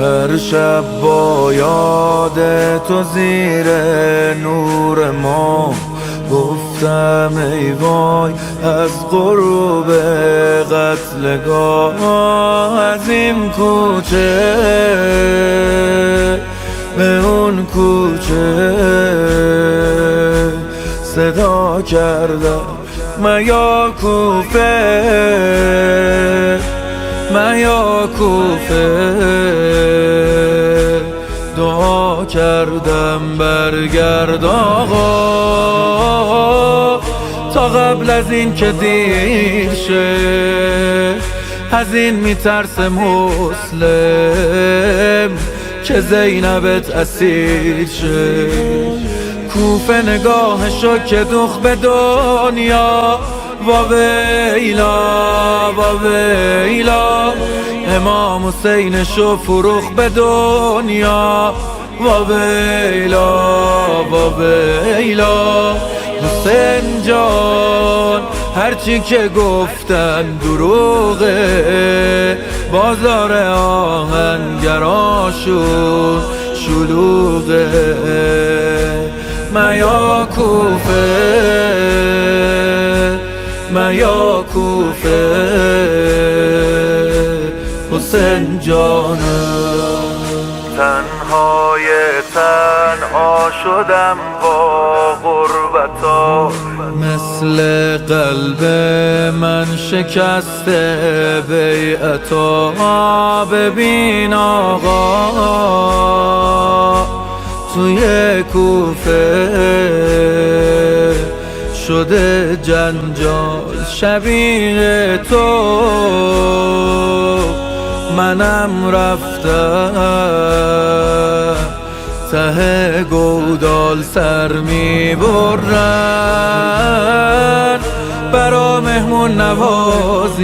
هر شب با یاد تو زیر نور ما گفتم ای وای از غروب قتلگاه، از این کوچه به اون کوچه صدا کردم میا کوفه میا کوفه، دعا کردم برگرد آقا تا قبل از این که دیر شه. از این میترسه مسلم که زینبت اسیر شه. کوفه نگاهشو که دوخ به دنیا، وا ویلا وا ویلا. امام حسینشو فروخ به دنیا، وا ویلا وا ویلا. حسین جان هرچی که گفتن دروغه، بازار آهنگراشون شلوغه. میا کوفه میا کوفه حسین جانم. تنهای تنها شدم با غربتا، مثل قلب من شکسته بیعتا. ببین آقا توی کوفه شده جنجال شبیه تو، منم رفتم ته گودال سر میبرن برا مهمون نوازی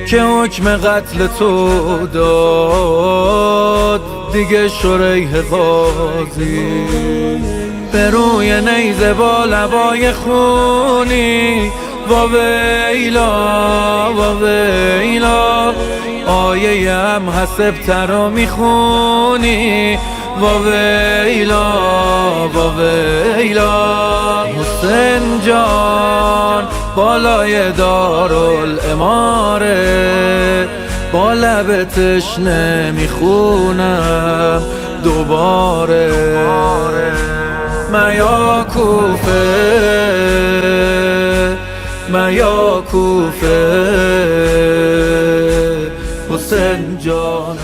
که حکم قتل تو داد دیگه شریح قاضی. به روی نیزه با لبای خونی، وا ویلا وا ویلا. آیه هم حسب ترا میخونی، وا ویلا وا ویلا. حسین جان بالای دارالاماره، با لب تشنه میخونم دوباره. میا کوفه میا کوفه حسین جان.